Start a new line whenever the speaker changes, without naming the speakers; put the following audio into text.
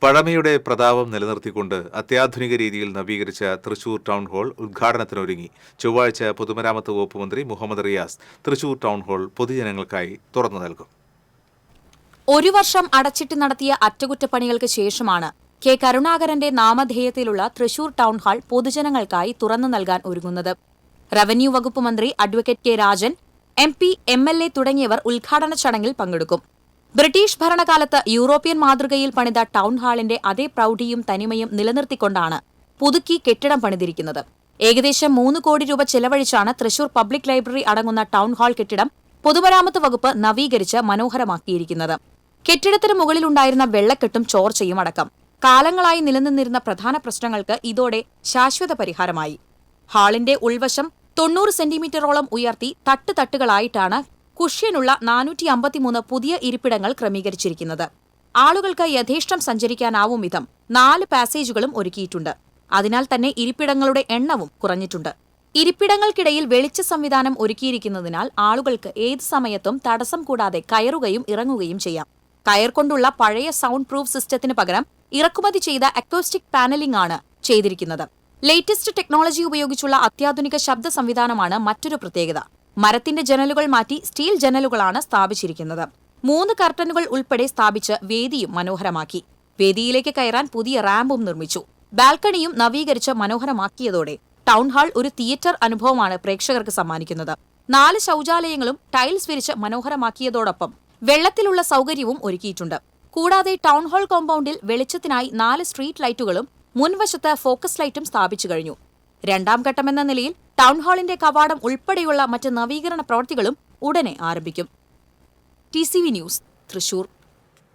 പഴമയുടെ പ്രതാപം നിലനിർത്തിക്കൊണ്ട് അത്യാധുനിക രീതിയിൽ നവീകരിച്ച തൃശൂർ ടൗൺ ഹാൾ ഉദ്ഘാടനത്തിനൊരുങ്ങി. ചൊവ്വാഴ്ച പൊതുമരാമത്ത് വകുപ്പ് മന്ത്രി മുഹമ്മദ് റിയാസ് തൃശൂർ ടൗൺ ഹാൾ പൊതുജനങ്ങൾക്കായി തുറന്നു നൽകും.
ഒരു വർഷം അടച്ചിട്ട് നടത്തിയ അറ്റകുറ്റപ്പണികൾക്ക് ശേഷമാണ് കെ കരുണാകരന്റെ നാമധേയത്തിലുള്ള തൃശൂർ ടൗൺ ഹാൾ പൊതുജനങ്ങൾക്കായി തുറന്നു നൽകാൻ ഒരുങ്ങുന്നത്. റവന്യൂ വകുപ്പ് മന്ത്രി advocate K Rajan, MP, MLA തുടങ്ങിയവർ ഉദ്ഘാടന ചടങ്ങിൽ പങ്കെടുക്കും. ബ്രിട്ടീഷ് ഭരണകാലത്ത് യൂറോപ്യൻ മാതൃകയിൽ പണിത ടൗൺ ഹാളിന്റെ അതേ പ്രൗഢിയും തനിമയും നിലനിർത്തിക്കൊണ്ടാണ് പുതുക്കി കെട്ടിടം പണിതിരിക്കുന്നത്. ഏകദേശം 3 കോടി രൂപ ചെലവഴിച്ചാണ് തൃശൂർ പബ്ലിക് ലൈബ്രറി അടങ്ങുന്ന ടൗൺ ഹാൾ കെട്ടിടം പൊതുമരാമത്ത് വകുപ്പ് നവീകരിച്ച് മനോഹരമാക്കിയിരിക്കുന്നത്. കെട്ടിടത്തിന് മുകളിലുണ്ടായിരുന്ന വെള്ളക്കെട്ടും ചോർച്ചയും അടക്കം കാലങ്ങളായി നിലനിന്നിരുന്ന പ്രധാന പ്രശ്നങ്ങൾക്ക് ഇതോടെ ശാശ്വത പരിഹാരമായി. ഹാളിന്റെ ഉൾവശം 90 സെന്റിമീറ്ററോളം ഉയർത്തി തട്ടുകളായിട്ടാണ് കുഷ്യനുള്ള 453 പുതിയ ഇരിപ്പിടങ്ങൾ ക്രമീകരിച്ചിരിക്കുന്നത്. ആളുകൾക്ക് യഥേഷ്ടം സഞ്ചരിക്കാനാവും വിധം 4 പാസേജുകളും ഒരുക്കിയിട്ടുണ്ട്. അതിനാൽ തന്നെ ഇരിപ്പിടങ്ങളുടെ എണ്ണവും കുറഞ്ഞിട്ടുണ്ട്. ഇരിപ്പിടങ്ങൾക്കിടയിൽ വെളിച്ച സംവിധാനം ഒരുക്കിയിരിക്കുന്നതിനാൽ ആളുകൾക്ക് ഏത് സമയത്തും തടസ്സം കൂടാതെ കയറുകയും ഇറങ്ങുകയും ചെയ്യാം. കയർ കൊണ്ടുള്ള പഴയ സൗണ്ട് പ്രൂഫ് സിസ്റ്റത്തിന് പകരം ഇറക്കുമതി ചെയ്ത അക്കോസ്റ്റിക് പാനലിംഗ് ആണ് ചെയ്തിരിക്കുന്നത്. ലേറ്റസ്റ്റ് ടെക്നോളജി ഉപയോഗിച്ചുള്ള അത്യാധുനിക ശബ്ദ സംവിധാനമാണ് മറ്റൊരു പ്രത്യേകത. മരത്തിന്റെ ജനലുകൾ മാറ്റി സ്റ്റീൽ ജനലുകളാണ് സ്ഥാപിച്ചിരിക്കുന്നത്. 3 കർട്ടനുകൾ ഉൾപ്പെടെ സ്ഥാപിച്ച് വേദിയും മനോഹരമാക്കി. വേദിയിലേക്ക് കയറാൻ പുതിയ റാമ്പും നിർമ്മിച്ചു. ബാൽക്കണിയും നവീകരിച്ച് മനോഹരമാക്കിയതോടെ ടൗൺ ഹാൾ ഒരു തിയേറ്റർ അനുഭവമാണ് പ്രേക്ഷകർക്ക് സമ്മാനിക്കുന്നത്. 4 ശൌചാലയങ്ങളും ടൈൽസ് വിരിച്ച് മനോഹരമാക്കിയതോടൊപ്പം വെള്ളത്തിലുള്ള സൗകര്യവും ഒരുക്കിയിട്ടുണ്ട്. കൂടാതെ ടൗൺ ഹാൾ കോമ്പൗണ്ടിൽ വെളിച്ചത്തിനായി 4 സ്ട്രീറ്റ് ലൈറ്റുകളും മുൻവശത്ത് ഫോക്കസ് ലൈറ്റും സ്ഥാപിച്ചു കഴിഞ്ഞു. 2ാം ഘട്ടമെന്ന നിലയിൽ ടൗൺ ഹാളിന്റെ കവാടം ഉൾപ്പെടെയുള്ള മറ്റ് നവീകരണ പ്രവൃത്തികളും ഉടനെ ആരംഭിക്കും. TCV news, Thrissur.